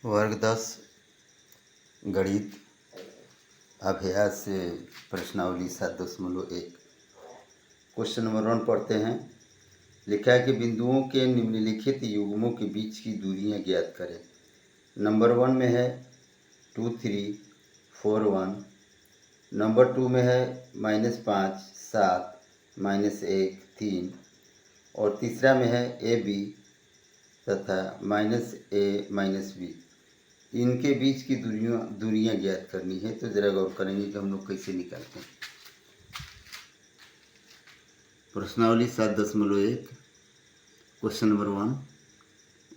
वर्ग 10 गणित अभ्यास प्रश्नावली 7.1 क्वेश्चन नंबर 1 पढ़ते हैं। लिखा है कि बिंदुओं के निम्नलिखित युग्मों के बीच की दूरियां ज्ञात करें। नंबर 1 में है 2, 3, 4, 1। नंबर 2 में है -5, 7, -1, 3। और तीसरा में है AB तथा -A -B। इनके बीच की दूरियां ज्ञात करनी है। तो ज़रा गौर करेंगे कि हम लोग कैसे निकालते हैं। प्रश्नावली 7.1 क्वेश्चन नंबर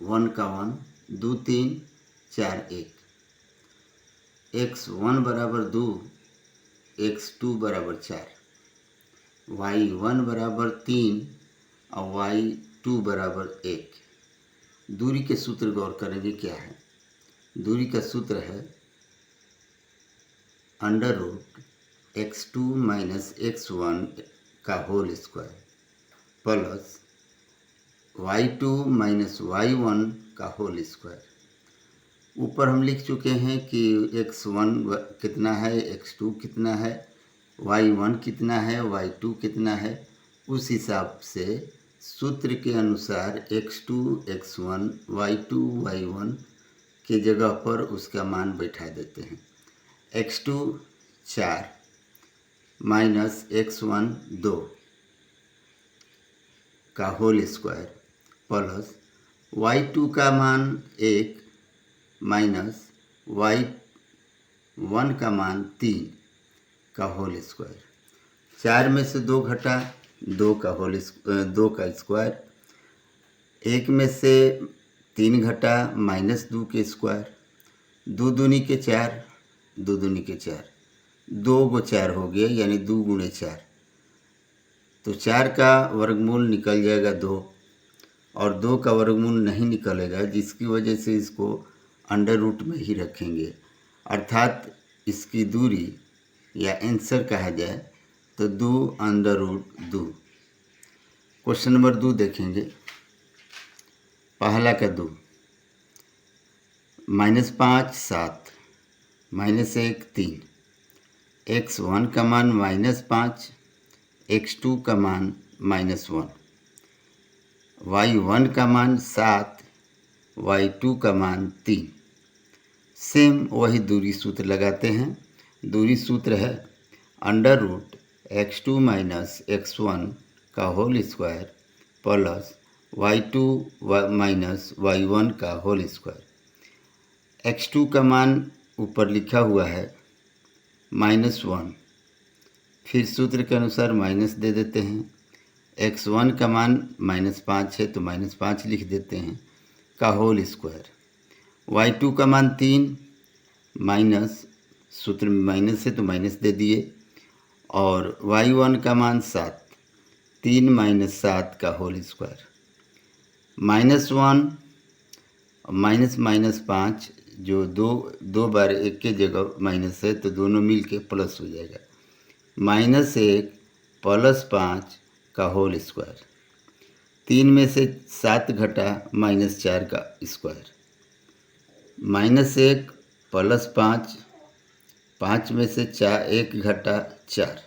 1 का 1, 2, 3, 4, 1। x1 बराबर 2, x2 बराबर 4, y1 बराबर 3 और y2 बराबर 1। दूरी के सूत्र गौर करेंगे क्या है। दूरी का सूत्र है √x2 - x1 का whole square plus y2 - y1 का होल स्क्वायर। ऊपर हम लिख चुके हैं कि x1 कितना है, x2 कितना है, y1 कितना है, y2 कितना है। उस हिसाब से सूत्र के अनुसार x2 x1 y2 y1 के जगह पर उसका मान बैठा देते हैं। x2 4 माइनस x1 2 का होल स्क्वायर प्लस y2 का मान 1 माइनस y1 का मान 3 का होल स्क्वायर। 4 में से 2 घटा 2 का स्क्वायर। 1 में से 3 घटा -2 के स्क्वायर। 2 दूनी के 4, 2 दूनी के 4, 2 गो 4 हो गया, यानी 2 गुणे 4। तो 4 का वर्गमूल निकल जाएगा 2 और 2 का वर्गमूल नहीं निकलेगा, जिसकी वजह से इसको अंडर रूट में ही रखेंगे। अर्थात इसकी दूरी या आंसर कहा जाए तो 2√2। क्वेश्चन नंबर 2 देखेंगे। पहला का 2, -5 7, -1 3। x1 का मान -5, x2 का मान -1, y1 का मान 7, y2 का मान 3। सेम वही दूरी सूत्र लगाते हैं। दूरी सूत्र है √x2 - x1 का whole square plus y2 - y1 का होल स्क्वायर। x2 का मान ऊपर लिखा हुआ है -1, फिर सूत्र के अनुसार माइनस दे देते हैं। x1 का मान -5 है तो -5 लिख देते हैं का होल स्क्वायर। y2 का मान 3 माइनस, सूत्र में माइनस है तो माइनस दे दिए, और y1 का मान 7, 3 - 7 का होल स्क्वायर। -1 -5 जो दो बार एक के जगह माइनस है तो दोनों मिल के प्लस हो जाएगा। -1 + 5 का होल स्क्वायर। 3 में से 7 घटा -4 का स्क्वायर। -1 + 5, 5 में से 1 घटा 4,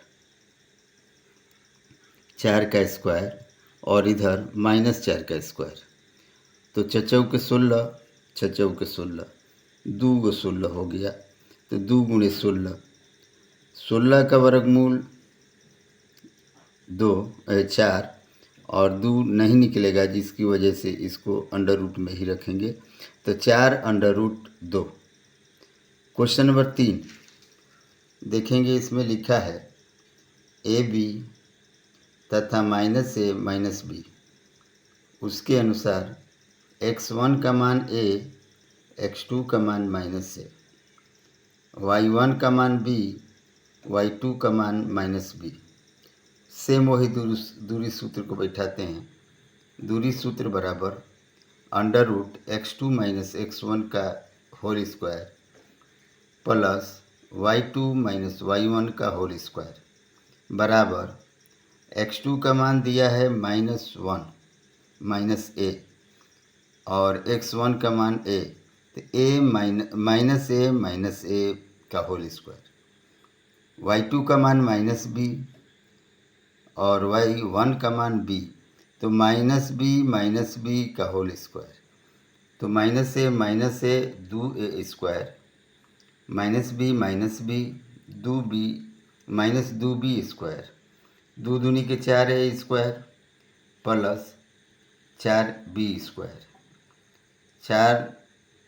4 का स्क्वायर, और इधर -4 का स्क्वायर। तो 4 के 16, 4 के 16, 2 गो 16 हो गया, तो 2 गुणे 16, 16 का वर्गमूल 4 और 2 नहीं निकलेगा, जिसकी वजह से इसको अंडर रूट में ही रखेंगे। तो 4√2। क्वेश्चन नंबर 3 देखेंगे। इसमें लिखा है AB तथा -A -B। उसके अनुसार x1 का मान A, x2 का मान -A, y1 का मान B, y2 का मान -B। सेम वही दूरी सूत्र को बैठाते हैं। दूरी सूत्र बराबर √x2 - x1 का whole square plus y2 - y1 का होल स्क्वायर बराबर x2 का मान दिया है -1 -A और x1 का मान A, तो a माइनस ए का होल स्क्वायर, y2 का मान माइनस बी और y1 का मान b, तो माइनस बी का होल स्क्वायर, तो माइनस ए दो ए स्क्वायर माइनस बी दो बी माइनस दो बी स्क्वायर, दो दूनी के 4 ए स्क्वायर प्लस 4 बी स्क्वायर, 4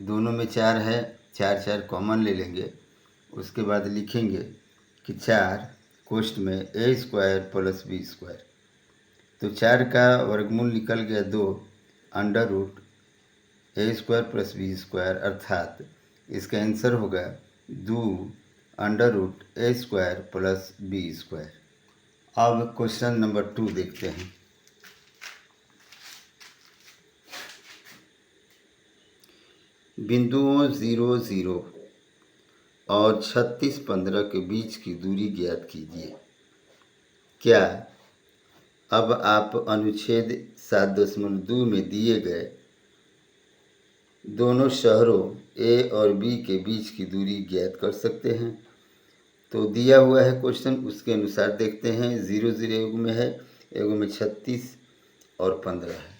दोनों में 4 है, 4 कॉमन ले लेंगे, उसके बाद लिखेंगे कि 4 कोष्ठ में ए स्क्वायर प्लस बी स्क्वायर, तो 4 का वर्गमूल निकल गया 2 अंडर रूट ए स्क्वायर प्लस बी स्क्वायर, अर्थात इसका आंसर होगा 2 अंडर रूट ए स्क्वायर प्लस बी स्क्वायर। अब क्वेश्चन नंबर 2 देखते हैं। बिंदुओं 0, 0 और 36, 15 के बीच की दूरी ज्ञात कीजिए। क्या अब आप अनुच्छेद 7.2 में दिए गए दोनों शहरों ए और बी के बीच की दूरी ज्ञात कर सकते हैं? तो दिया हुआ है क्वेश्चन, उसके अनुसार देखते हैं। 0, 0 एगो में है, एगो में 36 और 15 है।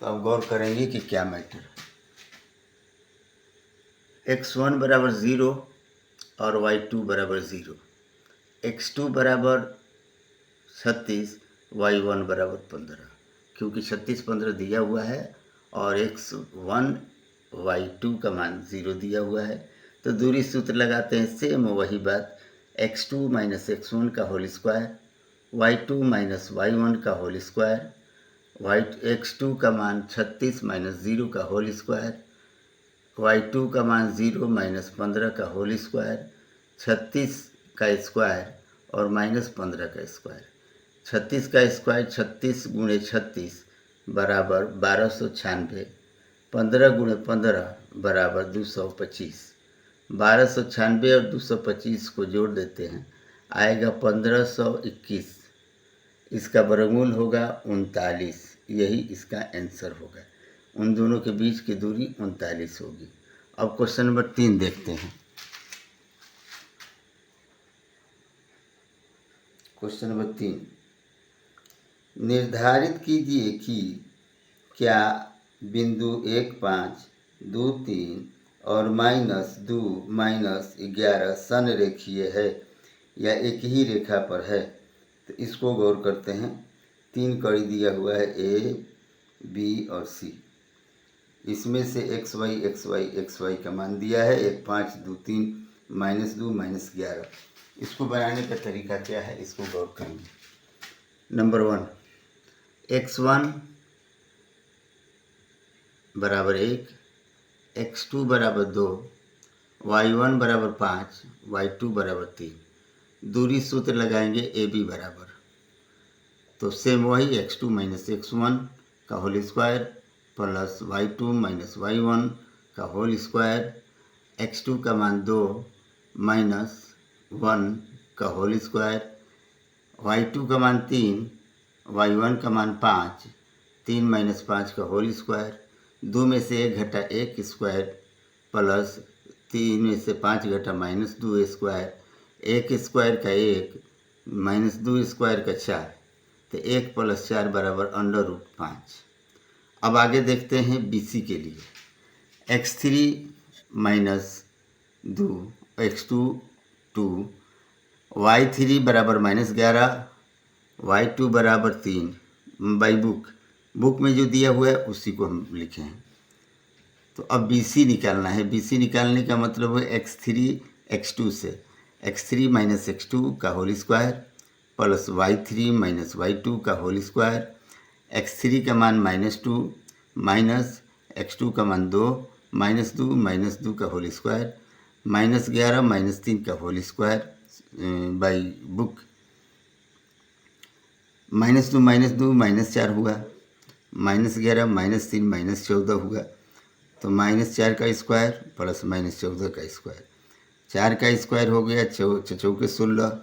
तो अब गौर करेंगे कि क्या मैटर है। x1 बराबर 0 और y2 बराबर 0, x2 बराबर 36, y1 बराबर 15, क्योंकि 36, 15 दिया हुआ है और x1 y2 का मान 0 दिया हुआ है, तो दूरी सूत्र लगाते हैं, सेम वही बात, x2 माइनस x1 का whole square, y2 minus y1 का होल स्क्वायर, x2 का मान 36 माइनस 0 का होल स्क्वायर, y2 का मान 0 माइनस 15 का होल स्क्वायर, 36 का स्क्वायर और माइनस 15 का स्क्वायर, 36 का स्क्वायर 36 गुणे 36 बराबर 1296, 15 गुणे 15 बराबर 225, 1296 और 225 को जोड़ देते हैं, आएगा 1521, इसका वर्गमूल होगा 39, यही इसका आंसर होगा। उन दोनों के बीच की दूरी 39 होगी। अब क्वेश्चन नंबर 3 देखते हैं। क्वेश्चन नंबर 3, निर्धारित कीजिए कि क्या बिंदु 1, 5, 2, 3 और -2, -11 संरेखीय है या एक ही रेखा पर है। तो इसको गौर करते हैं। 3 कड़ी दिया हुआ है, ए, बी और सी, इसमें से x y का मान दिया है, 1, 5, 2, 3, -2, -11। इसको बनाने का तरीका क्या है, इसको गौर करेंगे। नंबर 1, x1 बराबर 1, x2 बराबर 2, y1 बराबर 5, y2 बराबर 3। दूरी सूत्र लगाएंगे ए बी बराबर, तो सेम वही x2 माइनस x1 का whole square plus y2 minus y1 का होल स्क्वायर, x2 का मान 2 माइनस 1 का होल स्क्वायर, y2 का मान 3, y1 का मान 5, 3 माइनस 5 का होल स्क्वायर, 2 में से 1 घटा 1 स्क्वायर प्लस 3 में से 5 घटा -2 स्क्वायर, 1 स्क्वायर का 1 -2 स्क्वायर का 4, तो 1 + 4 बराबर √5। अब आगे देखते हैं BC के लिए। x3 - 2, x2 2, y3 बराबर -11, y2 बराबर 3। बाई बुक में जो दिया हुआ है उसी को हम लिखे हैं। तो अब BC निकालना है। BC निकालने का मतलब है x3 x2 से, x3 - x2 का whole square plus y3 - y2 का होल स्क्वायर, x3 का मान -2 माइनस x2 का मान 2, -2 का होल स्क्वायर, -11 - 3 का होल स्क्वायर बाई बुक, -2 -4 हुआ, -11 - 3 -14 हुआ, तो -4 का स्क्वायर प्लस -14 का स्क्वायर, 4 का स्क्वायर हो गया 4 16,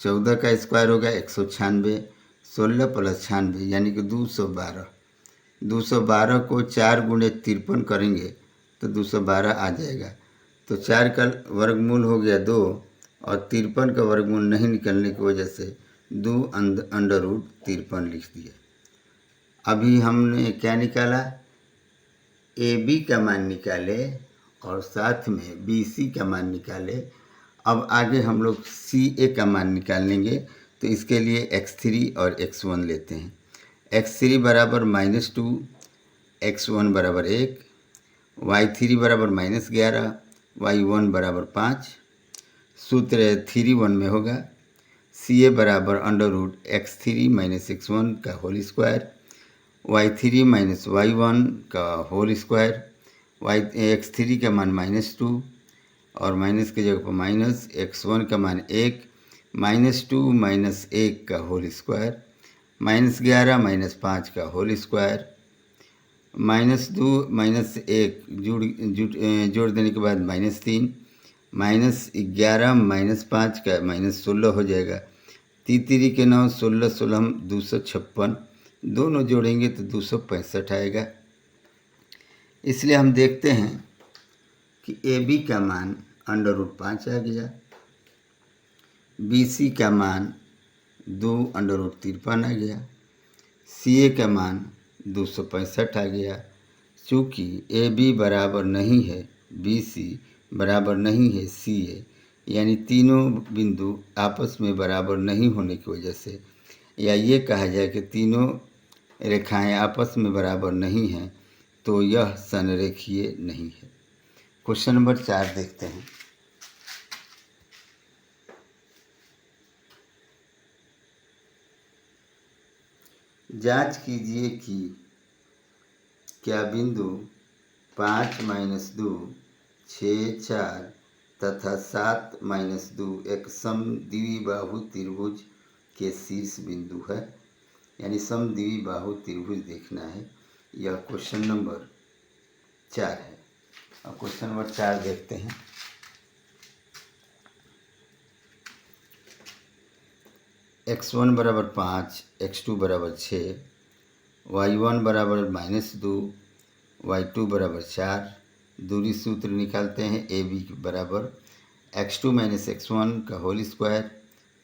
14 का स्क्वायर हो गया 196, 16 + 96 यानी कि 212। 212 को 4 × 53 करेंगे तो 212 आ जाएगा। तो 4 का वर्गमूल हो गया 2 और 53 का वर्गमूल नहीं निकलने की वजह से 2 अंडर रूट 53 लिख दिया। अभी हमने क्या निकाला, ए बी का मान निकाले और साथ में बी सी का मान निकाले। अब आगे हम लोग सी ए का मान निकालेंगे, तो इसके लिए x3 और x1 लेते हैं। x3 बराबर -2, x1 बराबर 1, y3 बराबर -11, y1 बराबर 5। सूत्र 3 1 में होगा सी ए बराबर अंडर रूट x3 - x1 का होल स्क्वायर, y3 - y1 का होल स्क्वायर, x3 का मान -2 और माइनस की जगह पर माइनस, x1 का मान 1, -2 - 1 का होल स्क्वायर, -11 - 5 का होल स्क्वायर, -2 - 1 जोड़ देने के बाद -3, -11 - 5 का -16 हो जाएगा। 3 3 के 9, 16 16 256, दोनों जोड़ेंगे तो 265 आएगा। इसलिए हम देखते हैं कि ए बी का मान अंडर रूट 5 आ गया, बी सी का मान 2 अंडर रूट 53 आ गया, सी ए का मान 265 आ गया। चूँकि ए बी बराबर नहीं है बी सी बराबर नहीं है सी ए, यानी तीनों बिंदु आपस में बराबर नहीं होने की वजह से, या ये कहा जाए कि तीनों रेखाएं आपस में बराबर नहीं हैं, तो यह संरेखीय नहीं है। क्वेश्चन नंबर 4 देखते हैं। जांच कीजिए कि क्या बिंदु 5 - 2, 6 4 तथा 7 - 2 एक समद्विबाहु त्रिभुज के शीर्ष बिंदु है, यानी समद्विबाहु त्रिभुज देखना है। यह क्वेश्चन नंबर 4 है। अब क्वेश्चन नंबर 4 देखते हैं। x1 बराबर 5, x2 बराबर 6, y1 बराबर -2, y2 बराबर 4। दूरी सूत्र निकालते हैं। ए बी बराबर x2 - x1 का whole square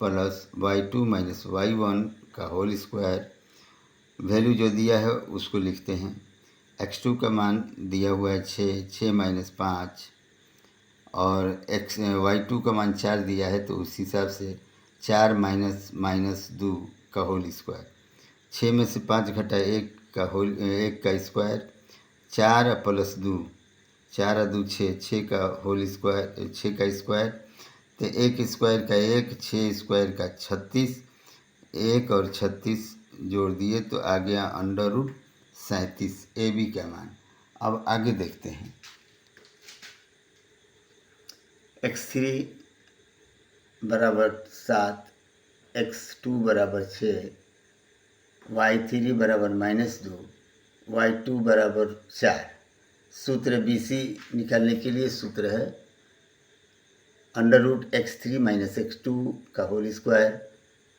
plus y2 - y1 का होल स्क्वायर। वैल्यू जो दिया है उसको लिखते हैं। x2 का मान दिया हुआ है 6, 6 - 5 और y2 का मान 4 दिया है, तो उस हिसाब से 4 - 2 का होल स्क्वायर। 6 में से 5 घटा 1 का स्क्वायर, 4 + 2, 4 2 6, 6 का होल स्क्वायर, 6 का स्क्वायर, तो 1 स्क्वायर का 1, 6 स्क्वायर का 36, 1 और 36 जोड़ दिए तो आ गया अंडर रूट 37 ए बी का मान। अब आगे देखते हैं। x3 बराबर 7, x2 बराबर 6, y3 बराबर -2, y2 बराबर 4। सूत्र बी सी निकालने के लिए सूत्र है अंडर रूट x3 - x2 का whole square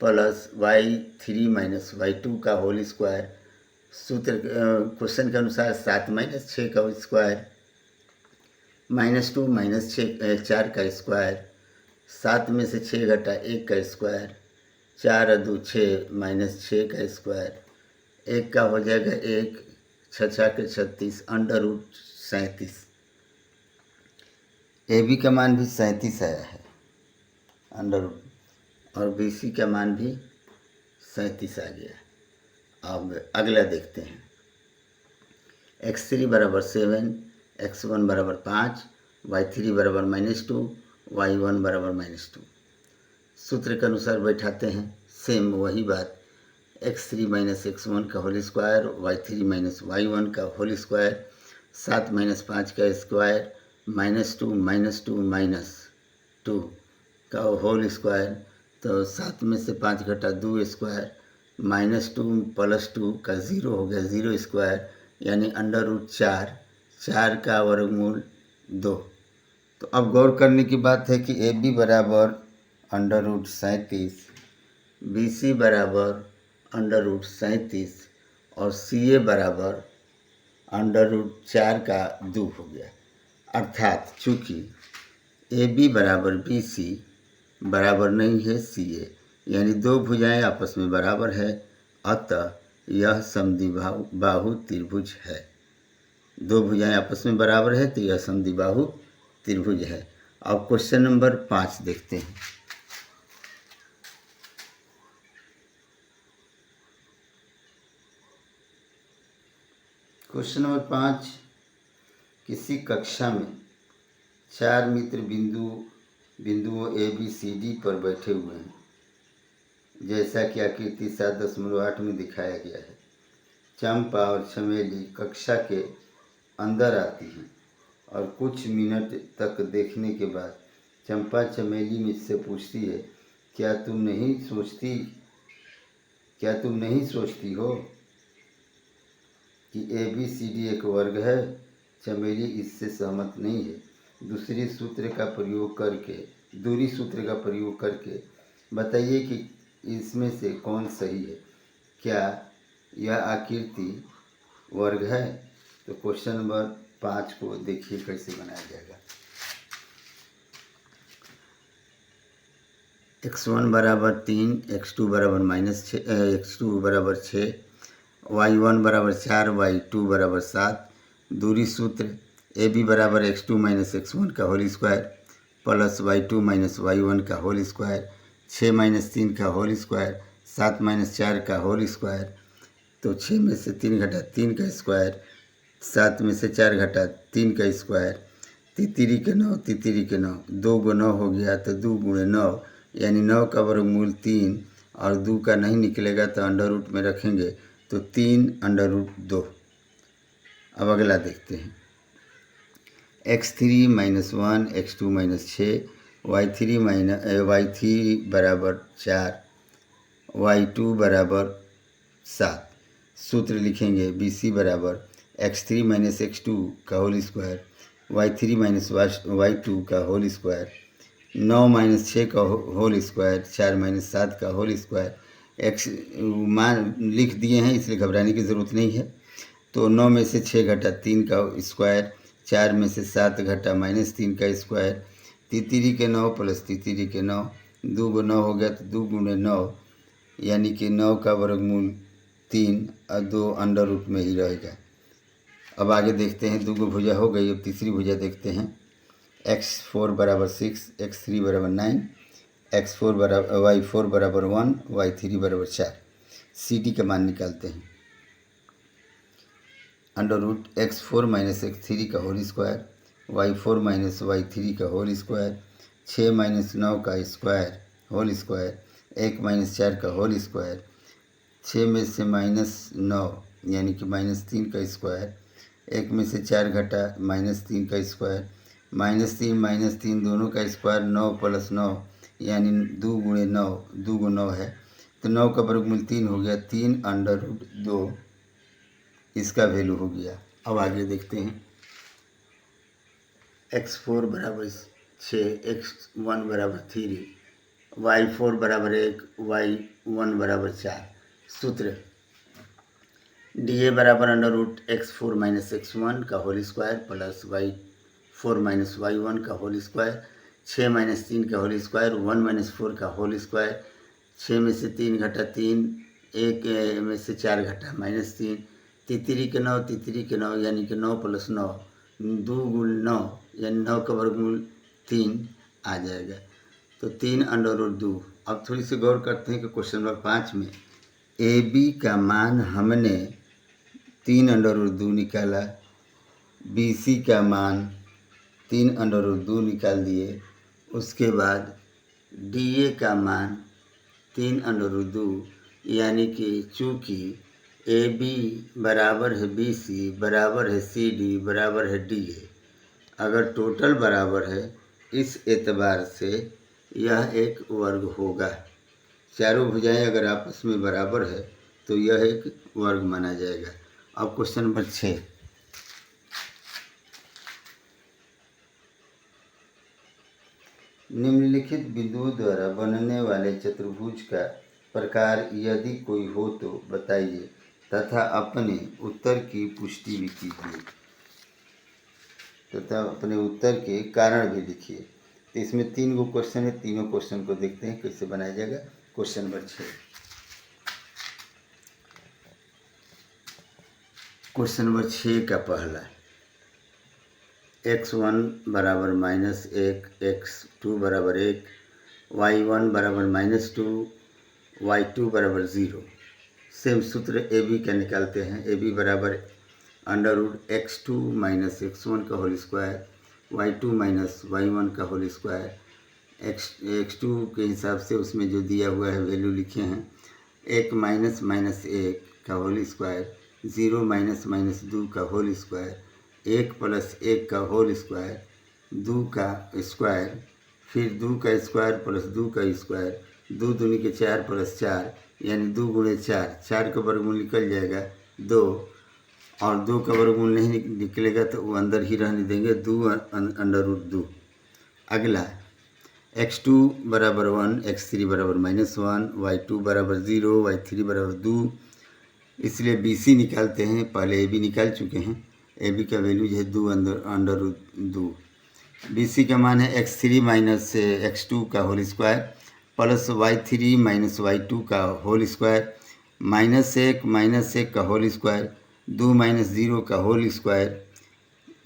plus y3 - y2 का होल स्क्वायर। सूत्र क्वेश्चन के अनुसार 7 - 6 का स्क्वायर, -2 - 6 4 का स्क्वायर, 7 में से 6 घटा 1 का स्क्वायर, 4 2 6 -6 का स्क्वायर, 1 का हो जाएगा 1, 6 6 के 36 अंडर रूट 37। ए बी का मान भी 37 आया है अंडर रूट, और बी सी का मान भी 37 आ गया। अब अगला देखते हैं। x3 बराबर 7, x1 बराबर 5, y3 बराबर -2, y1 बराबर -2। सूत्र के अनुसार बैठाते हैं। सेम वही बात, x3 - x1 का होल स्क्वायर, y3 - y1 का होल स्क्वायर, 7 - 5 का स्क्वायर, -2 - 2 का होल स्क्वायर, तो 7 में से 5 घटा 2 स्क्वायर, -2 + 2 का 0 हो गया 0 स्क्वायर, यानी अंडर रूट 4, 4 का वर्गमूल 2। तो अब गौर करने की बात है कि ए बी बराबर अंडर रूट 37, बी सी बराबर अंडर रूट 37 और सी ए बराबर अंडर रूट 4 का 2 हो गया। अर्थात चूँकि ए बी बराबर बी सी बराबर नहीं है सी ए, यानी दो भुजाएं आपस में बराबर है, अतः यह समद्विबाहु त्रिभुज है। दो भुजाएं आपस में बराबर है तो यह समद्विबाहु त्रिभुज है। अब क्वेश्चन नंबर 5 देखते हैं। क्वेश्चन नंबर 5, किसी कक्षा में 4 मित्र बिंदुओं ए बी सी डी पर बैठे हुए हैं, जैसा कि आकृति 7.8 में दिखाया गया है। चंपा और चमेली कक्षा के अंदर आती हैं और कुछ मिनट तक देखने के बाद चंपा चमेली मुझसे पूछती है, क्या तुम नहीं सोचती हो कि ए बी सी डी एक वर्ग है? चमेली इससे सहमत नहीं है। दूरी सूत्र का प्रयोग करके बताइए कि इसमें से कौन सही है। क्या यह आकृति वर्ग है? तो क्वेश्चन नंबर 5 को देखिए कैसे बनाया जाएगा। x1 बराबर 3, x2 बराबर -6, y1 बराबर 4, y2 बराबर 7। दूरी सूत्र ए बी बराबर x2 - x1 का whole square plus y2 - y1 का होल स्क्वायर, 6 - 3 का होल स्क्वायर, 7 - 4 का होल स्क्वायर। तो 6 में से 3 घटा 3 का स्क्वायर, 7 में से 4 घटा 3 का स्क्वायर, तितरी के 9, 2 × 9 हो गया तो 2 × 9 यानी 9 का वर्गमूल 3, और 2 का नहीं निकलेगा तो अंडर रूट में रखेंगे तो 3√2। अब अगला देखते हैं। x3 - 1, x2 - 6, y3 बराबर 4, y2 बराबर 7। सूत्र लिखेंगे BC बराबर x3 - x2 का होल स्क्वायर, y3 - y2 का होल स्क्वायर, 9 - 6 का होल स्क्वायर, 4 - 7 का होल स्क्वायर। x मान लिख दिए हैं इसलिए घबराने की ज़रूरत नहीं है। तो 9 में से 6 घटा 3 का स्क्वायर, 4 में से 7 घटा -3 का स्क्वायर, तितरी के 9 प्लस तितरी के 9, 2 × 9 हो गया तो 2 × 9 यानी कि 9 का वर्गमूल 3 और 2 अंडर रूट में ही रहेगा। अब आगे देखते हैं, 2 भुजा हो गई। अब तीसरी भुजा देखते हैं। x4 बराबर 6, x3 बराबर 9, y4 बराबर 1, y3 बराबर 4। सी डी का मान निकालते हैं। √x4 - x3 का होल स्क्वायर, y4 - y3 का होल स्क्वायर, 6 - 9 का स्क्वायर होल स्क्वायर, 1 - 4 का होल स्क्वायर, 6 में से -9 यानी कि -3 का स्क्वायर, 1 में से 4 घटा -3 का स्क्वायर, -3 दोनों का स्क्वायर, 9 + 9 यानी 2 × 9 है तो 9 का वर्गमूल 3 हो गया, 3√2 इसका वैल्यू हो गया। अब आगे देखते हैं। x4 बराबर 6, x1 बराबर 3, y4 बराबर 1, y1 बराबर 4। सूत्र DA बराबर √x4 - x1 का whole square plus y4 - y1 का होल स्क्वायर, 6 - 3 का होल स्क्वायर, 1 - 4 का होल स्क्वायर, 6 में से 3 घटा 3, 1 में से 4 घटा -3, तितरी के 9 यानी कि 9 + 9, 2 × 9 यानी 9 का वर्गमूल 3 आ जाएगा तो 3√2। अब थोड़ी सी गौर करते हैं कि क्वेश्चन नंबर 5 में ए बी का मान हमने 3√2 निकाला, बी सी का मान 3√2 निकाल दिए, उसके बाद डी ए का मान 3√2 यानी कि चूँकि ए बी बराबर है बी सी बराबर है सी डी बराबर है डी ए, अगर टोटल बराबर है इस एतबार से यह एक वर्ग होगा। चारों भुजाएं अगर आपस में बराबर है तो यह एक वर्ग माना जाएगा। अब क्वेश्चन नंबर 6, निम्नलिखित बिंदुओं द्वारा बनने वाले चतुर्भुज का प्रकार यदि कोई हो तो बताइए तथा अपने उत्तर की पुष्टि भी कीजिए। तथा अपने उत्तर के कारण भी लिखिए। तो इसमें 3 गो क्वेश्चन है, तीनों क्वेश्चन को देखते हैं कैसे बनाया जाएगा। क्वेश्चन नंबर 6, क्वेश्चन नंबर 6 का पहला, x1 बराबर -1, x2 बराबर 1, y1 बराबर -2, y2 बराबर 0। सेम सूत्र ए बी का निकालते हैं। ए बी बराबर √x2 माइनस x1 का whole square, y2 minus y1 का होल स्क्वायर। x2 के हिसाब से उसमें जो दिया हुआ है वैल्यू लिखे हैं। 1 माइनस माइनस 1 का होल स्क्वायर, 0 माइनस माइनस 2 का होल स्क्वायर, 1 प्लस 1 का होल स्क्वायर, 2 का स्क्वायर, फिर 2 का स्क्वायर प्लस 2 का स्क्वायर, 2 दूनी के 4 प्लस 4 यानी 2 गुणे 4, 4 का वर्गमूल निकल जाएगा 2, और 2 का वर्गमूल नहीं निकलेगा तो वो अंदर ही रहने देंगे, 2 √2। अगला x2 बराबर 1, x3 बराबर -1, y2 बराबर 0, y3 बराबर 2। इसलिए BC निकालते हैं। पहले AB निकाल चुके हैं। AB का वैल्यू जो है 2 √2। BC का मान है x3 माइनस x2 का whole square plus y3 minus y2 का होल स्क्वायर, -1 का होल स्क्वायर, 2 माइनस 0 का होल स्क्वायर,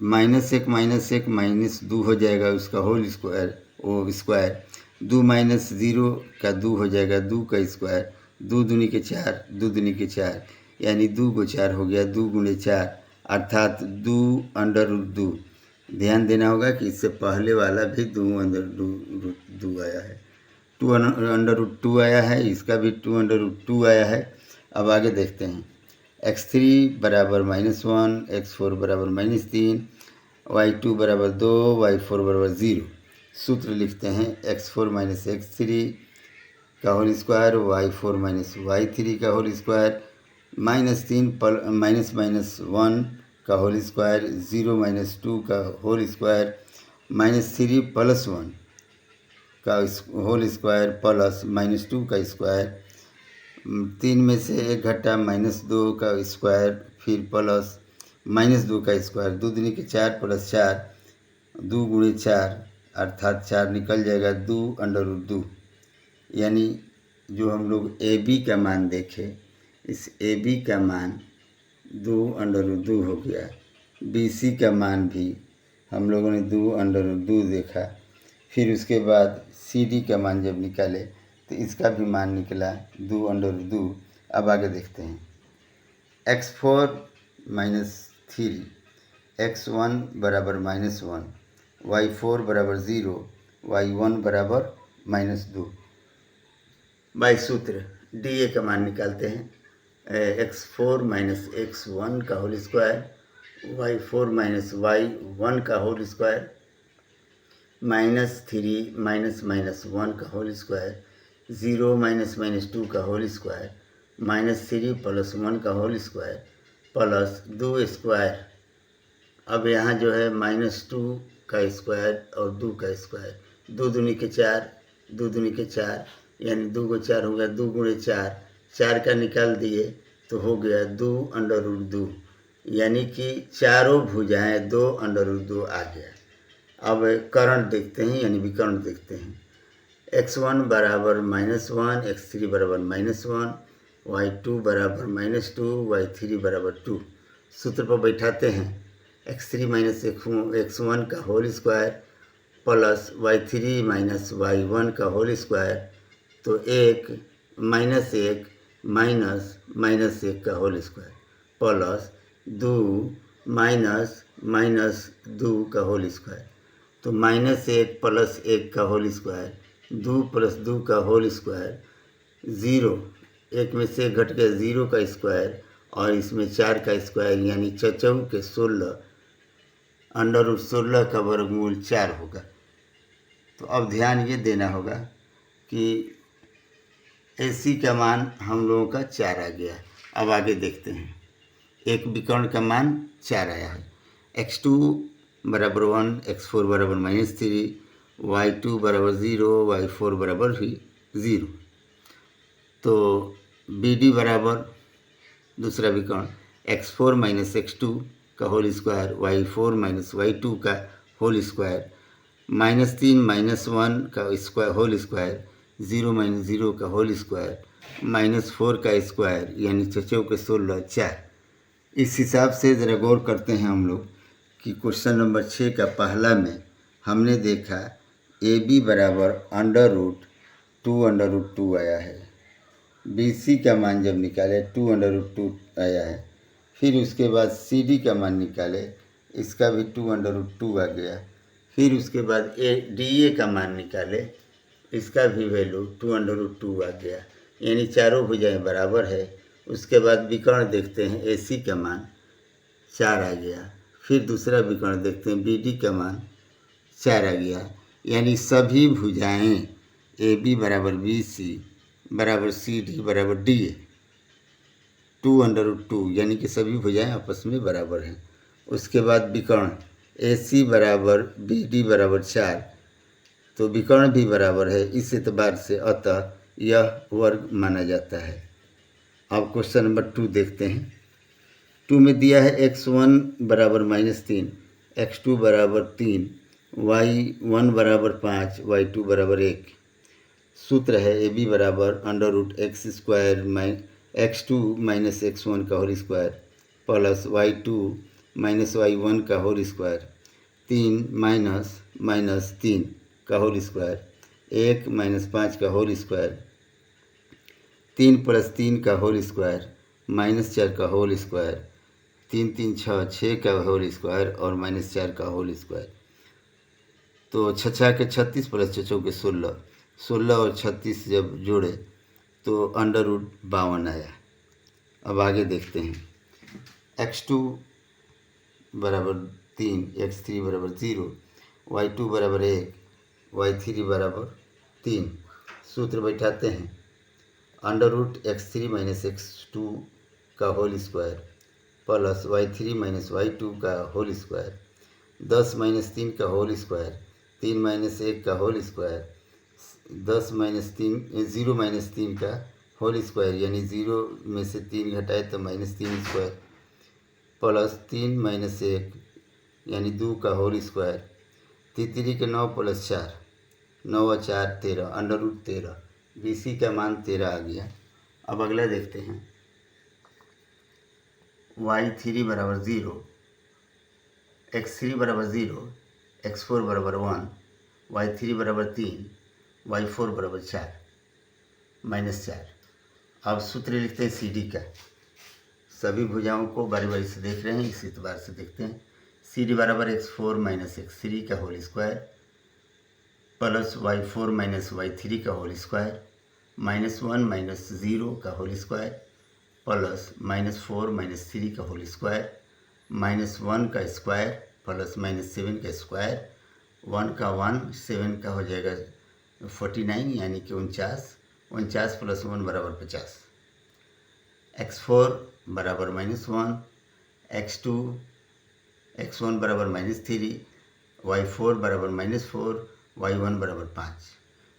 -1 -2 हो जाएगा उसका होल स्क्वायर, वो स्क्वायर, 2 माइनस 0 का 2 हो जाएगा 2 का स्क्वायर, 2 दूनी के 4, 2 दूनी के 4 यानी 2 को 4 हो गया, 2 गुणे 4 अर्थात 2 √2। ध्यान देना होगा कि इससे पहले वाला भी 2 √2 आया है, 2 √2 आया है, इसका भी 2 √2 आया है। अब आगे देखते हैं। x3 बराबर -1, x4 बराबर -3, y2 बराबर 2, y4 बराबर 0। सूत्र लिखते हैं x4 माइनस x3 का whole square, y4 minus y3 का होल स्क्वायर, -3 माइनस माइनस 1 का होल स्क्वायर, 0 माइनस 2 का होल स्क्वायर, -3 प्लस 1 का होल स्क्वायर प्लस -2 का स्क्वायर, 3 में से 1 घटा -2 का स्क्वायर, फिर प्लस -2 का स्क्वायर, 2 दूनी के 4 प्लस 4, 2 गुणे 4 अर्थात 4 निकल जाएगा, 2 √2। यानी जो हम लोग AB का मान देखे, इस AB का मान 2 √2 हो गया। BC का मान भी हम लोगों ने 2 √2 देखा। फिर उसके बाद CD का मान जब निकाले तो इसका भी मान निकला 2 √2। अब आगे देखते हैं। x4 माइनस 3, x1 बराबर -1, y4 बराबर 0, y1 बराबर -2। बाई सूत्र DA का मान निकालते हैं। x4 माइनस x1 का whole square, y4 minus y1 का होल स्क्वायर, -3 माइनस माइनस 1 का होल स्क्वायर, 0 माइनस माइनस 2 का होल स्क्वायर, -3 प्लस 1 का होल स्क्वायर प्लस 2 स्क्वायर। अब यहाँ जो है -2 का स्क्वायर और 2 का स्क्वायर, 2 दूनी के 4, 2 दूनी के 4 यानी 2 को 4 हो गया, 2 गुणे 4, 4 का निकाल दिए तो हो गया 2 √2। यानी कि चारों भुजाएँ 2 √2 आ गया। अब करण देखते हैं यानी विकर्ण देखते हैं। x1 बराबर -1, x3 बराबर -1, y2 बराबर -2, y3 बराबर 2। सूत्र पर बैठाते हैं। x3 माइनस x1 का whole square plus y3 minus y1 का होल स्क्वायर, तो 1 माइनस 1 माइनस माइनस 1 का whole square plus 2 minus minus 2 का होल स्क्वायर, तो -1 प्लस 1 का होल स्क्वायर, 2 प्लस 2 का होल स्क्वायर, 0 1 में से घट के 0 का स्क्वायर और इसमें 4 का स्क्वायर यानी 4 के 16, √16 का वर्गमूल 4 होगा। तो अब ध्यान ये देना होगा कि AC का मान हम लोगों का 4 आ गया। अब आगे देखते हैं। एक विकर्ण का मान 4 आया है। x2 बराबर 1, x4 बराबर -3, y2 बराबर 0, y4 बराबर भी 0। तो BD बराबर दूसरा विकर्ण x4 माइनस x2 का whole square, y4 minus y2 का होल स्क्वायर, -3 -1 का स्क्वायर होल स्क्वायर, 0 माइनस 0 का होल स्क्वायर, -4 का स्क्वायर, यानी 6 के 16 4। इस हिसाब से ज़रा गौर करते हैं हम लोग कि क्वेश्चन नंबर 6 का पहला में हमने देखा ए बी बराबर √2 आया है। बी सी का मान जब निकाले 2√2 आया है। फिर उसके बाद सी डी का मान निकाले, इसका भी 2√2 आ गया। फिर उसके बाद डी ए का मान निकाले, इसका भी वैल्यू 2√2 आ गया, यानी चारों भुजाएं बराबर है। उसके बाद विकर्ण देखते हैं, ए सी का मान 4 आ गया। फिर दूसरा विकर्ण देखते हैं, बी डी का मान 4 आ गया, यानी सभी भुजाएं ए बी बराबर बी सी बराबर सी डी बराबर डी ए 2√2, यानी कि सभी भुजाएं आपस में बराबर हैं। उसके बाद विकर्ण ए सी बराबर बी डी बराबर 4, तो विकर्ण भी बराबर है। इस एतबार से अतः यह वर्ग माना जाता है। अब क्वेश्चन नंबर 2 देखते हैं। 2 में दिया है x1 बराबर -3, x2 बराबर 3, y1 बराबर 5, y2 बराबर 1। सूत्र है ए बी बराबर √x² x2 माइनस x1 का whole square plus y2 minus y1 का होल स्क्वायर, 3 माइनस 3 का होल स्क्वायर, 1 माइनस 5 का होल स्क्वायर, 3 प्लस 3 का होल स्क्वायर, -4 का होल स्क्वायर, 3 3 6 का होल स्क्वायर और -4 का होल स्क्वायर। तो 6 के 36 प्लस 6 के 16, 16 और 36 जब जोड़े तो √52 आया। अब आगे देखते हैं। x2 बराबर 3, x3 बराबर 0, y2 बराबर 1, y3 बराबर 3। सूत्र बैठाते हैं, √x3 माइनस x2 का whole square plus y3 minus y2 का होल स्क्वायर, 10 माइनस 3 का होल स्क्वायर, 3 माइनस 1 का होल स्क्वायर, 0 माइनस 3 का होल स्क्वायर, यानी 0 में से 3 घटाए तो -3 स्क्वायर, प्लस 3 माइनस 1 यानी 2 का होल स्क्वायर, 3 के 9 प्लस 4, 9 और 4 13, √13। बी सी का मान 13 आ गया। अब अगला देखते हैं। y3 बराबर 0, x3 बराबर 0, x4 बराबर 1, y3 बराबर 3, y4 बराबर 4, -4। अब सूत्र लिखते हैं सी डी का। सभी भुजाओं को बारी बारी से देख रहे हैं, इस एतबार से देखते हैं। सी डी बराबर x4 माइनस x3 का whole square plus y4 minus y3 का होल स्क्वायर, -1 माइनस 0 का होल स्क्वायर प्लस -4 माइनस 3 का होल स्क्वायर, -1 का स्क्वायर प्लस -7 का स्क्वायर, 1 का 1, 7 का हो जाएगा 49, यानी कि 49, 49 प्लस 1 बराबर 50। x4 बराबर -1, x1 बराबर -3, y4 बराबर -4, y1 बराबर 5।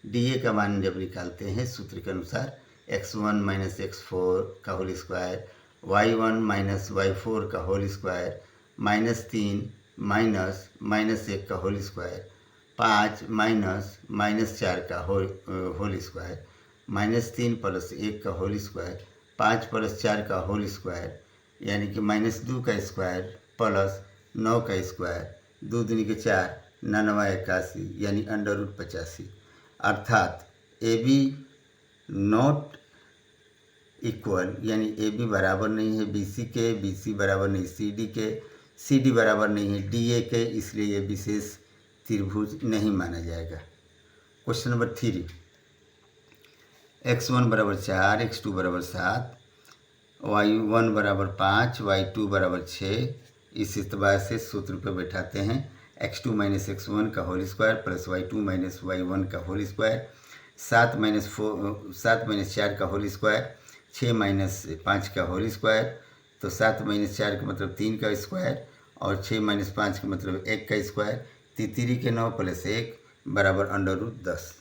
डी ए का मान जब निकालते हैं सूत्र के अनुसार, x1 माइनस x4 का whole square, y1 minus y4 का होल स्क्वायर, -3 माइनस 1 का होल स्क्वायर, 5 -4 का होल स्क्वायर, -3 प्लस 1 का होल स्क्वायर, 5 प्लस 4 का होल स्क्वायर, यानी कि -2 का स्क्वायर प्लस 9 का स्क्वायर, 2 दूनी के 4, 9 81, यानी √85। अर्थात ए बी नॉट इक्वल, यानी ए बी बराबर नहीं है बी सी के, बी सी बराबर नहीं सी डी के, सी डी बराबर नहीं है डी ए के, इसलिए ये विशेष त्रिभुज नहीं माना जाएगा। क्वेश्चन नंबर 3, x1 बराबर 4, x2 बराबर 7, y1 बराबर 5, y2 बराबर 6। इस एतबार से सूत्र पर बैठाते हैं। x2 माइनस x1 का whole square plus y2 minus y1 का होल स्क्वायर, 7 माइनस 4 का होल स्क्वायर, 6 माइनस 5 का होल स्क्वायर, तो 7 माइनस 4 का मतलब 3 का स्क्वायर और 6 माइनस 5 का मतलब 1 का स्क्वायर, 3 के 9 प्लस 1 बराबर √10।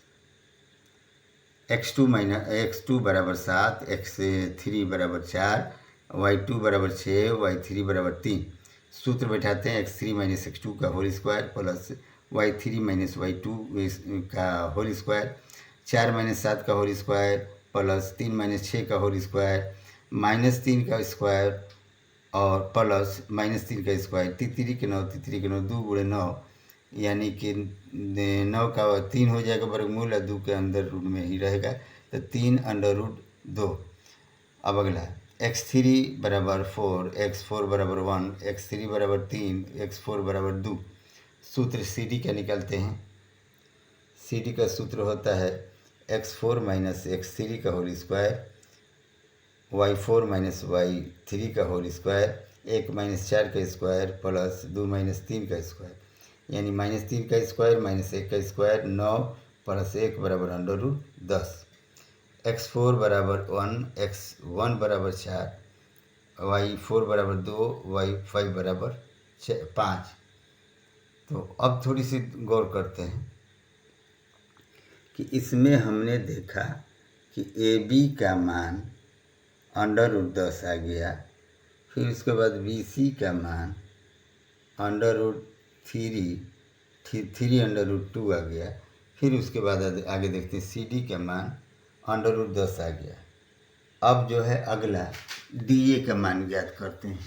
x2 बराबर 7, x3 बराबर 4, y2 बराबर 6, y3 बराबर 3। सूत्र बैठाते हैं x3 माइनस x2 का whole square plus y3 minus y2 का होल स्क्वायर, 4 माइनस 7 का होल स्क्वायर प्लस 3 माइनस 6 का होल स्क्वायर माइनस 3 का स्क्वायर और प्लस माइनस 3 का स्क्वायर, तितरी के 9 2 गुणे 9 यानी कि 9 का 3 हो जाएगा वर्गमूल और 2 के अंदर रूट में ही रहेगा, तो 3 अंडर रूट 2। अब अगला x3 बराबर 4, x4 बराबर 1, x3 बराबर 3, x4 बराबर 2। सूत्र सी डी का निकालते हैं। सी डी का सूत्र होता है x4 माइनस x3 का whole square, y4 minus y3 का होल स्क्वायर, 1 माइनस 4 का स्क्वायर प्लस 2 माइनस 3 का स्क्वायर, यानी माइनस 3 का स्क्वायर माइनस 1 का स्क्वायर 9 प्लस 1 बराबर अंडर रूट 10। x4 बराबर 1, x1 बराबर 4, y4 बराबर 2, y5 बराबर 5। तो अब थोड़ी सी गौर करते हैं कि इसमें हमने देखा कि ए बी का मान अंडर रूट 10 आ गया, फिर उसके बाद बी सी का मान अंडर रूट 3 अंडर रूट 2 आ गया, फिर उसके बाद आगे देखते हैं सी डी का मान अंडर रूट 10 आ गया। अब जो है अगला डी ए का मान ज्ञात करते हैं।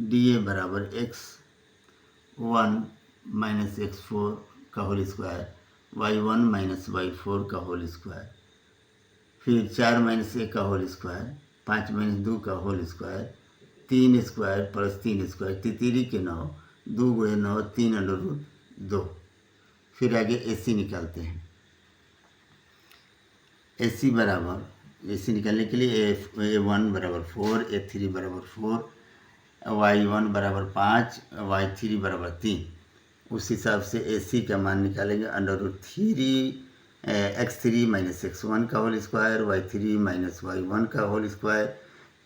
डी ए बराबर x1 माइनस x4 का whole square, y1 minus y4 का होल स्क्वायर, फिर 4 माइनस 1 का होल स्क्वायर, 5 माइनस 2 का whole square, 3 square plus 3 square, तितरी के 9, 2 गुणे 9 3 अंडर रूट 2। फिर आगे ए सी निकालते हैं। ए सी बराबर ए सी निकालने के लिए ए1 बराबर 4, ए3 बराबर 4, y1 बराबर 5, y3 बराबर 3। उस हिसाब से ए सी का मान निकालेंगे under root 3 x3 minus x1 का whole square, y3 minus y1 का होल स्क्वायर,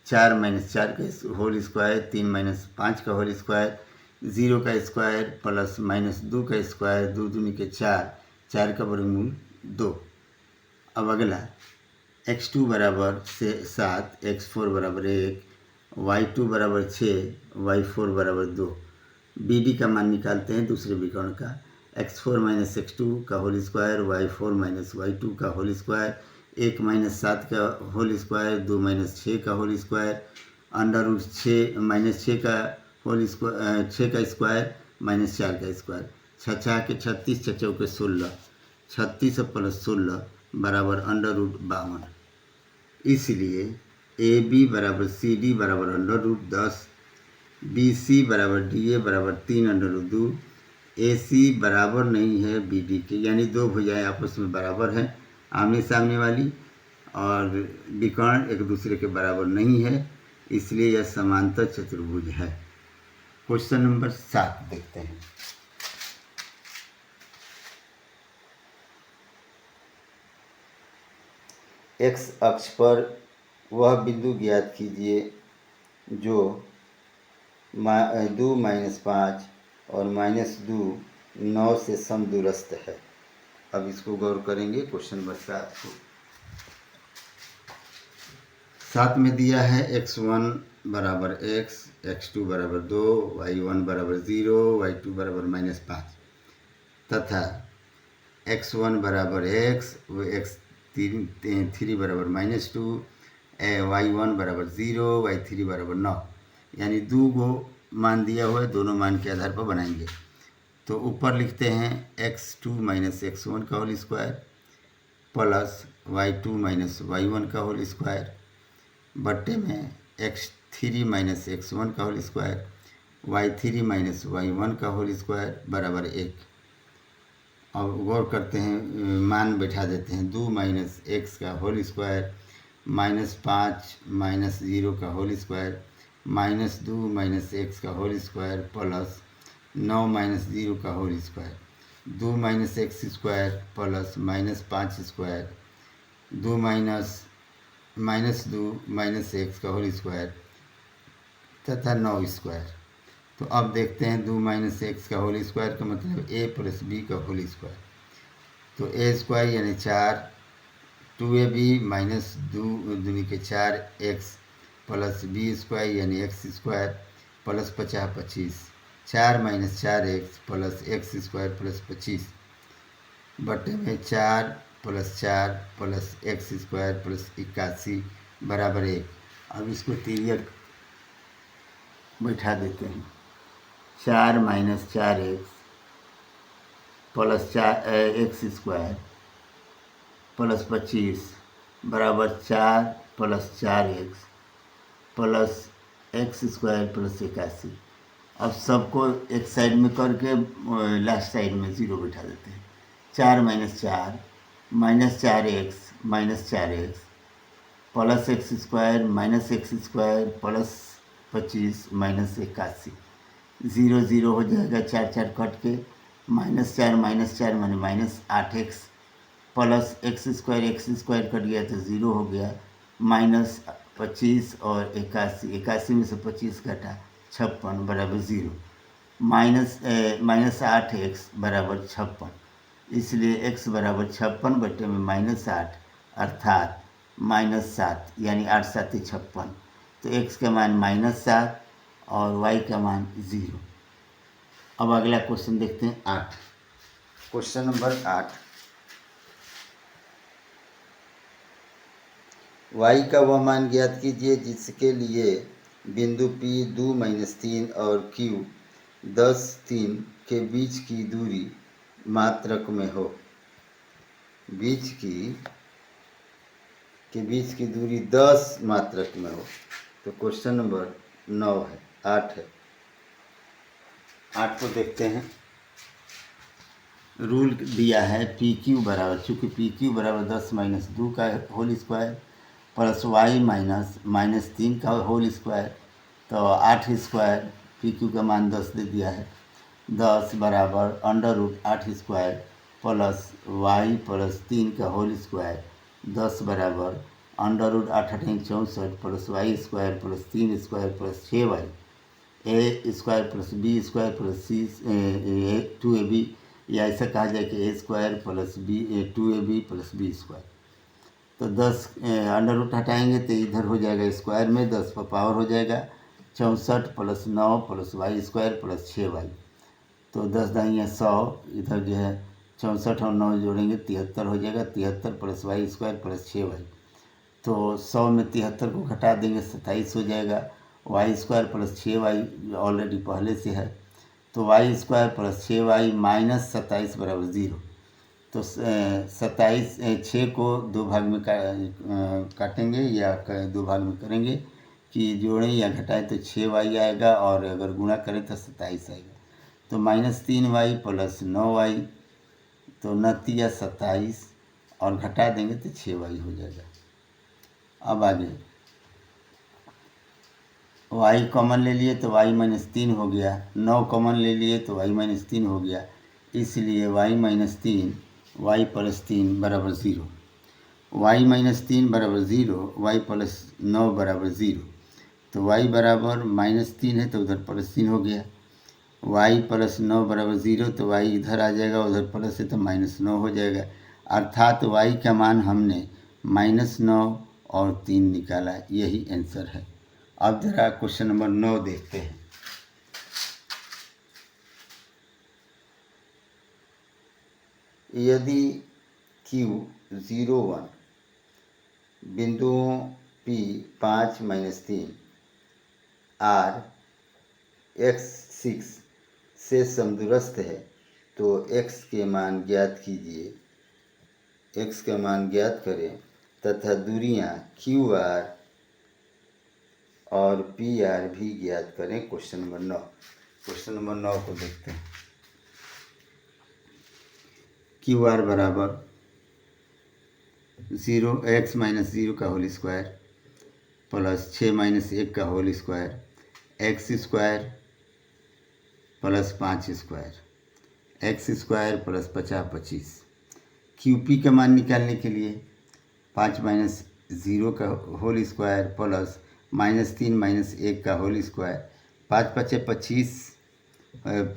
4 माइनस 4 का होल स्क्वायर, 3 माइनस 5 का होल स्क्वायर, 0 का स्क्वायर प्लस माइनस 2 का स्क्वायर, 2 दूनी के 4, 4 का वर्गमूल 2। अब अगला x2 बराबर 7, x4 बराबर 1, y2 बराबर 6, y4 बराबर 2। बी डी का मान निकालते हैं दूसरे विकर्ण का, x4 माइनस x2 का whole square, y4 minus y2 का होल स्क्वायर, 1 माइनस 7 का होल स्क्वायर, 2 माइनस 6 का whole square, under root 6 minus 6 का होल स्क्वायर, 6 का स्क्वायर माइनस 4 का स्क्वायर, 6 के 36, 6 चौके 16, 36 प्लस 16 बराबर अंडर रूट 52। इसलिए ए बी बराबर सी डी बराबर अंडर रूट 10, बी सी बराबर डी ए बराबर 3 अंडर रूट 2, ए सी बराबर नहीं है बी डी के, यानी दो भुजाएं आपस में बराबर हैं आमने सामने वाली, और विकर्ण एक दूसरे के बराबर नहीं है, इसलिए यह समांतर चतुर्भुज है। क्वेश्चन नंबर 7 देखते हैं। एक्स अक्ष पर वह बिंदु ज्ञात कीजिए जो 2 माइनस 5 और माइनस 2 9 से समदूरस्थ है। अब इसको गौर करेंगे क्वेश्चन नंबर 7 को। 7 में दिया है x1 बराबर x, x2 बराबर 2, y1 बराबर 0, y2 बराबर माइनस 5 तथा x1 बराबर x, x3 बराबर माइनस 2, y1 बराबर 0, y3 बराबर 9, यानी दो गो मान दिया हुआ है, दोनों मान के आधार पर बनाएंगे। तो ऊपर लिखते हैं x2 माइनस x1 का whole square plus y2 minus y1 का होल स्क्वायर बट्टे में x3 माइनस x1 का whole square, y3 minus y1 का होल स्क्वायर बराबर 1। अब गौर करते हैं, मान बैठा देते हैं। 2 माइनस x का होल स्क्वायर माइनस 5 माइनस 0 का whole square minus 2 minus x का होल स्क्वायर प्लस 9 माइनस 0 का whole square, 2 minus x square plus minus 5 square, 2 minus 2 minus x का होल स्क्वायर तथा 9 स्क्वायर। तो अब देखते हैं 2 माइनस x का होल स्क्वायर का मतलब a प्लस b का होल स्क्वायर, तो a स्क्वायर यानी 4, 2ab माइनस 2 दूनी के 4x प्लस b स्क्वायर यानी x square plus 50 25, 4 minus 4x plus x square plus 25 बटे में 4 plus 4 plus x square plus 81 बराबर 1। अब इसको तिर्यक बैठा देते हैं। 4 minus 4x plus 4 x square plus 25 बराबर 4 plus 4x plus x square plus 81। अब सबको एक साइड में करके लास्ट साइड में 0 बैठा देते हैं। 4 minus 4x plus x square minus x square plus 25 minus 81, 0 0 हो जाएगा, 4 4 कट के -4 माने minus 8x plus x square cut गया तो 0 हो गया, माइनस 25 और 81 में से 25 घटा 56 बराबर 0, माइनस 8x बराबर 56, इसलिए x बराबर 56 बटे में -8 अर्थात -7 यानी 8 7 56। तो x का मान -7 और y का मान 0। अब अगला क्वेश्चन देखते हैं 8। क्वेश्चन नंबर 8, y का वह मान ज्ञात कीजिए जिसके लिए बिंदु P 2 - 3 और Q 10 3 के बीच की दूरी मात्रक में हो। बीच की दूरी 10 मात्रक में हो। तो क्वेश्चन नंबर 9 है, 8 है। 8 को देखते हैं। रूल दिया है पी क्यू बराबर, चूँकि पी क्यू बराबर 10 - 2 का whole square plus y minus 3 का होल स्क्वायर, तो 8 स्क्वायर, पी क्यू का मान 10 दे दिया है। 10 बराबर √8 स्क्वायर प्लस वाई प्लस 3 का होल स्क्वायर, 10 बराबर √8 × 64 plus Y square plus 3 square plus 6y, A square plus B square plus C 2ab, या ऐसा कहा जाए कि A square plus B 2ab plus B square. तो 10 √ हटाएंगे तो इधर हो जाएगा स्क्वायर में 10 पर पावर हो जाएगा 64 plus 9 plus Y square plus 6y। तो 10 दाइयाँ 100, इधर जो है 64 और 9 जोड़ेंगे 73 हो जाएगा, 73 plus Y square plus 6y। तो 100 में 73 को घटा देंगे 27 हो जाएगा, Y square plus 6y already पहले से है, तो Y square plus 6y minus 27 बराबर 0। तो 27 6 को 2 भाग में काटेंगे या 2 भाग में करेंगे कि जोड़ें या घटाएं तो 6y आएगा, और अगर गुणा करें तो 27 आएगा। तो -3y प्लस 9y, तो 9 × 27 और घटा देंगे तो 6y हो जाएगा। अब आगे y कॉमन ले लिए तो y -3 हो गया, 9 कॉमन ले लिए तो y -3 हो गया, इसलिए y -3 y प्लस 3 बराबर 0, y -3 बराबर 0, y प्लस 9 बराबर 0। तो y बराबर -3 है तो उधर +3 हो गया, y प्लस 9 बराबर 0, तो y इधर आ जाएगा, उधर प्लस है तो -9 हो जाएगा, अर्थात y का मान हमने -9 और 3 निकाला, यही आंसर है। अब जरा क्वेश्चन नंबर 9 देखते हैं। यदि Q 0 1 बिंदुओं P 5 - 3 R x 6 से समदूरस्थ है तो x के मान ज्ञात कीजिए। x का मान ज्ञात करें तथा दूरियां QR और PR भी ज्ञात करें। Question number 9। क्वेश्चन नंबर 9 को देखते हैं। QR बराबर 0 x - 0 का होल स्क्वायर प्लस 6 - 1 का whole square, x square plus 5 square, x square plus 50 25। QP का मान निकालने के लिए 5 - 0 का होल स्क्वायर प्लस -3 - 1 का whole square, 5 5 25,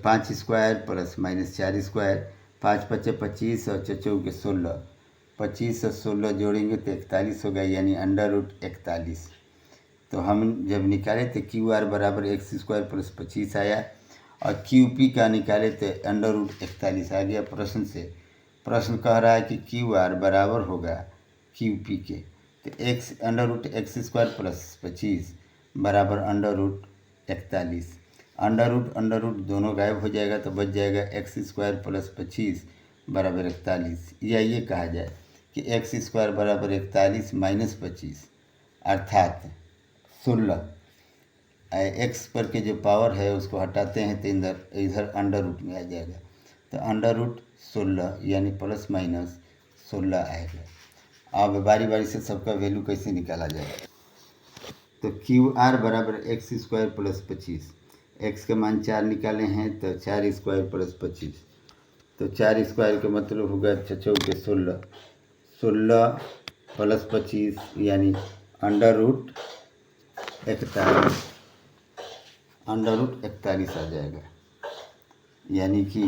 5 square plus -4 square, 5 5 25 और 4 4 16, 25 और 16 जोड़ेंगे तो 41 होगा, यानी √41। तो हम जब निकाले तो क्यू आर बराबर एक्स स्क्वायर प्लस 25 आया, और क्यू पी का निकाले तो अंडर रूट 41 आ गया। प्रश्न से प्रश्न कह रहा है कि क्यू आर बराबर होगा क्यू पी के, तो x under root x square plus 25 बराबर अंडर रूट 41। अंडर रूट दोनों गायब हो जाएगा तो बच जाएगा एक्स स्क्वायर प्लस 25 बराबर 41। या ये कहा जाए कि एक्स स्क्वायर बराबर 41 माइनस 25 अर्थात 16। एक्स पर के जो पावर है उसको हटाते हैं तो इधर अंडर रूट में आ जाएगा, तो अंडर रूट 16 यानी प्लस माइनस 16 आएगा। अब बारी बारी से सबका वैल्यू कैसे निकाला जाएगा, तो क्यू आर बराबर एक्स स्क्वायर प्लस 25, एक्स का मान 4 निकाले हैं तो 4 स्क्वायर प्लस 25, तो 4 स्क्वायर का मतलब होगा 6 के 16, 16 प्लस 25 यानी अंडर रूट 41, अंडर रूट 41 आ जाएगा। यानी कि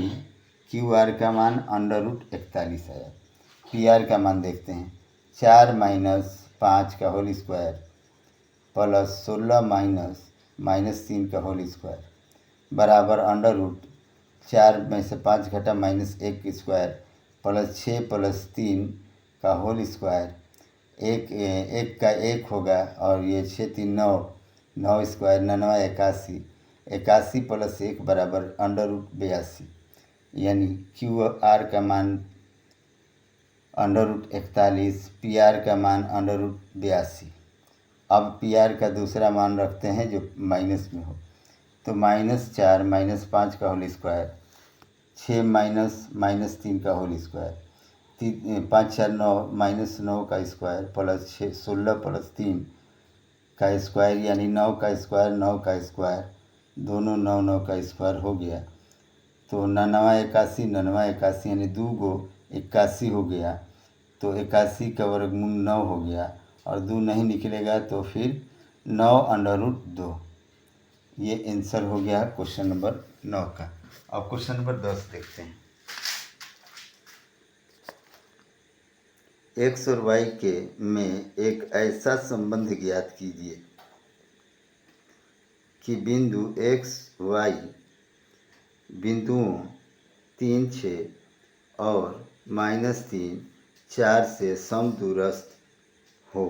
क्यू आर का मान अंडर रूट 41 आया। पी आर का मान देखते हैं, 4 माइनस 5 का होल स्क्वायर प्लस 16 माइनस 3 का होल स्क्वायर बराबर अंडर रूट 4 में से 5 घटा माइनस 1 स्क्वायर प्लस 6 प्लस 3 का होल स्क्वायर, एक का 1 होगा और ये 6 3 9, 9 स्क्वायर 99 81, 81 प्लस 1 बराबर अंडर रूट 82। यानी क्यू आर का मान अंडर रूट 41, पी आर का मान अंडर रूट 82। अब पी आर का दूसरा मान रखते हैं जो माइनस में हो, तो -4 माइनस 5 का होल स्क्वायर, 6 माइनस 3 का होल स्क्वायर, 5 4 9 माइनस 9 का स्क्वायर प्लस 16 प्लस 3 का स्क्वायर यानी 9 का स्क्वायर 9 का स्क्वायर, दोनों 9 9 का स्क्वायर हो गया, तो 99 81 99 81 यानी 2 गो 81 हो गया, तो 81 का वर्गमूल 9 हो गया, और 2 नहीं निकलेगा तो फिर 9 अंडर रूट 2। ये आंसर हो गया क्वेश्चन नंबर 9 का। अब क्वेश्चन नंबर 10 देखते हैं। एक्स और वाई के में एक ऐसा संबंध ज्ञात कीजिए कि बिंदु एक्स वाई बिंदुओं 3 6 और -3 4 से समदूरस्थ हो।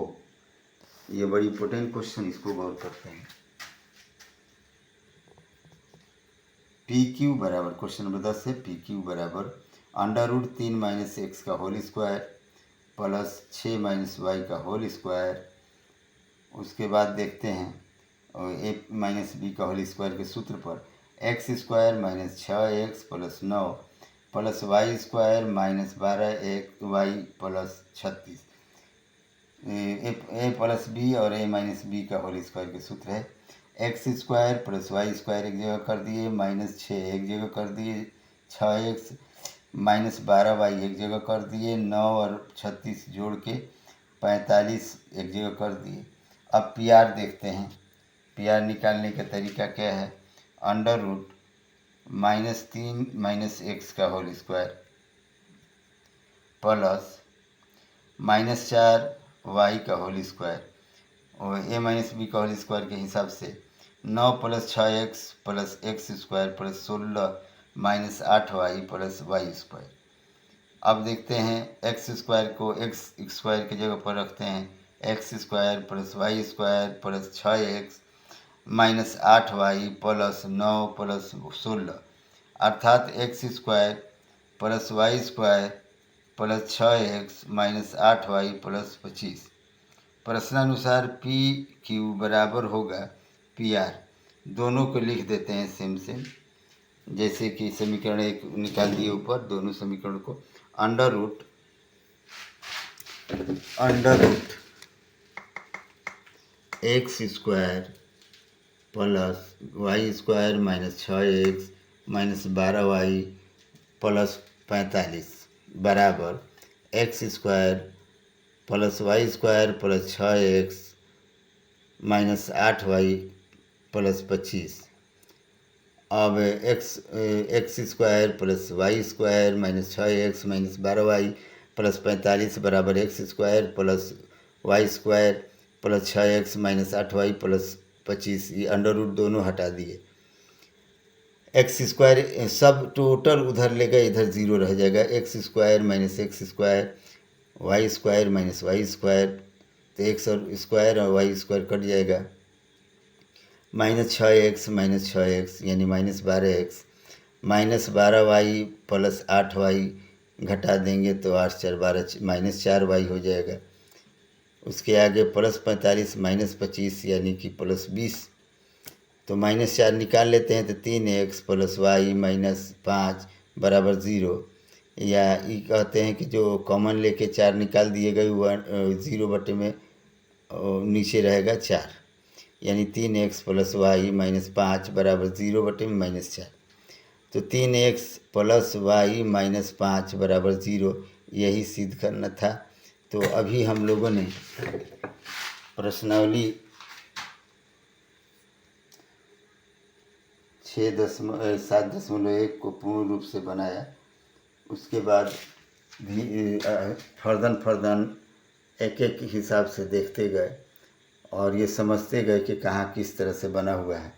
ये बड़ी इंपॉर्टेंट क्वेश्चन, इसको गौर करते हैं। पी क्यू बराबर, क्वेश्चन नंबर 10 है, पी क्यू बराबर अंडर रूट 3 माइनस एक्स का whole square plus 6 minus y का होल स्क्वायर। उसके बाद देखते हैं और ए माइनस बी का होल स्क्वायर के सूत्र पर x square minus 6x plus 9 plus Y square minus 12 y plus 36। A plus b और ए माइनस बी का होल स्क्वायर के सूत्र है x square plus Y square एक जगह कर दिए, माइनस 6 एक जगह कर दिए, 6x माइनस 12 वाई एक जगह कर दिए, 9 और 36 जोड़ के 45 एक जगह कर दिए। अब पी आर देखते हैं। पी आर निकालने का तरीका क्या है, अंडर रूट -3 माइनस एक्स का होल स्क्वायर प्लस -4 वाई का होल स्क्वायर और ए माइनस बी का होल स्क्वायर के हिसाब से 9 plus 6x plus x square plus 16 minus 8 Y plus Y square. अब देखते हैं एक्स स्क्वायर को एक्स स्क्वायर की जगह पर रखते हैं, x square plus Y square plus 6x minus 8 Y plus 9 plus 16 अर्थात x square plus Y square plus 6x minus 8 Y plus 25। प्रश्नानुसार पी क्यू बराबर होगा पी आर। दोनों को लिख देते हैं सेम सेम, जैसे कि समीकरण एक निकाल दिए ऊपर, दोनों समीकरण को under root x square plus Y square minus 6x minus 12 y plus 45 बराबर x square plus Y square plus 6x minus 8 Y plus 25। अब x square plus Y square minus 6x minus 12 y plus 45 बराबर x square plus Y square plus 6x minus 8y plus 25, ये under root दोनों हटा दिए। X square सब total उधर लेगा, इधर ज़ीरो रह जाएगा। X square minus x square, y square minus y square, तो एक्स और स्क्वायर और वाई स्क्वायर कट जाएगा। माइनस 6x माइनस 6x यानी minus 12x, minus 12y plus 8y घटा देंगे तो 8 4 12 माइनस 4y हो जाएगा। उसके आगे प्लस 45 माइनस 25 यानी कि प्लस 20, तो माइनस 4 निकाल लेते हैं तो 3x प्लस वाई माइनस 5 बराबर 0, या ये कहते हैं कि जो कॉमन लेके 4 निकाल दिएगा वो 0 बटे में नीचे रहेगा 4, यानी 3x प्लस वाई माइनस 5 बराबर 0 बटे में माइनस 4, तो 3x प्लस वाई माइनस 5 बराबर 0, यही सिद्ध करना था। तो अभी हम लोगों ने प्रश्नावली 7.1 को पूर्ण रूप से बनाया। उसके बाद भी फर्दन एक एक हिसाब से देखते गए और ये समझते गए कि कहाँ किस तरह से बना हुआ है।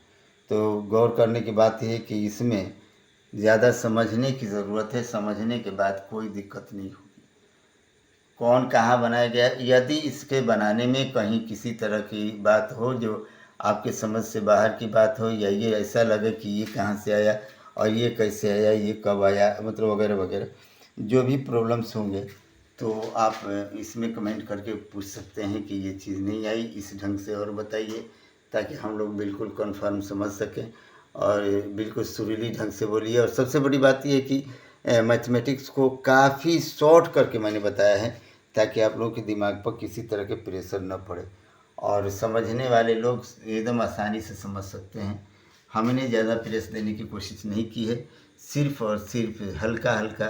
तो गौर करने की बात यह है कि इसमें ज़्यादा समझने की ज़रूरत है, समझने के बाद कोई दिक्कत नहीं होगी। कौन कहाँ बनाया गया, यदि इसके बनाने में कहीं किसी तरह की बात हो जो आपके समझ से बाहर की बात हो, या ये ऐसा लगे कि ये कहाँ से आया और ये कैसे आया, ये कब आया, मतलब वगैरह वगैरह जो भी प्रॉब्लम्स होंगे, तो आप इसमें कमेंट करके पूछ सकते हैं कि ये चीज़ नहीं आई, इस ढंग से और बताइए, ताकि हम लोग बिल्कुल कन्फर्म समझ सकें और बिल्कुल सुरीली ढंग से बोलिए। और सबसे बड़ी बात यह है कि मैथमेटिक्स को काफ़ी शॉर्ट करके मैंने बताया है, ताकि आप लोगों के दिमाग पर किसी तरह के प्रेशर न पड़े और समझने वाले लोग एकदम आसानी से समझ सकते हैं। हमने ज़्यादा प्रेस देने की कोशिश नहीं की है, सिर्फ और सिर्फ हल्का हल्का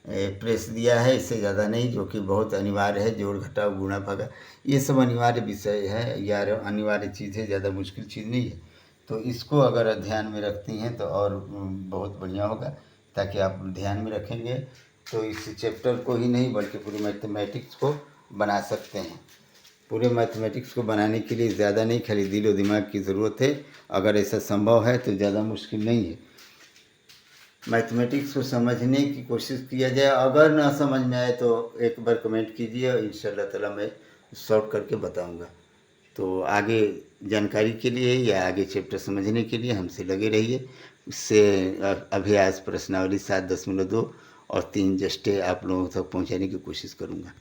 प्रेस दिया है, इससे ज़्यादा नहीं, जो कि बहुत अनिवार्य है। जोड़ घटाव गुणा भागा ये सब अनिवार्य विषय है या अनिवार्य चीज़ है, ज़्यादा मुश्किल चीज़ नहीं है। तो इसको अगर ध्यान में रखती हैं तो और बहुत बढ़िया होगा, ताकि आप ध्यान में रखेंगे तो इस चैप्टर को ही नहीं बल्कि पूरे मैथमेटिक्स को बना सकते हैं। पूरे मैथमेटिक्स को बनाने के लिए ज़्यादा नहीं, खाली दिल और दिमाग की ज़रूरत है। अगर ऐसा संभव है तो ज़्यादा मुश्किल नहीं है। मैथमेटिक्स को समझने की कोशिश किया जाए, अगर ना समझ में आए तो एक बार कमेंट कीजिए और इंशाल्लाह ताला मैं सॉल्व करके बताऊंगा। तो आगे जानकारी के लिए या आगे चैप्टर समझने के लिए हमसे लगे रहिए। उससे अभ्यास प्रश्नावली 7.2 और 3 जस्टे आप लोगों तक पहुंचाने की कोशिश करूंगा।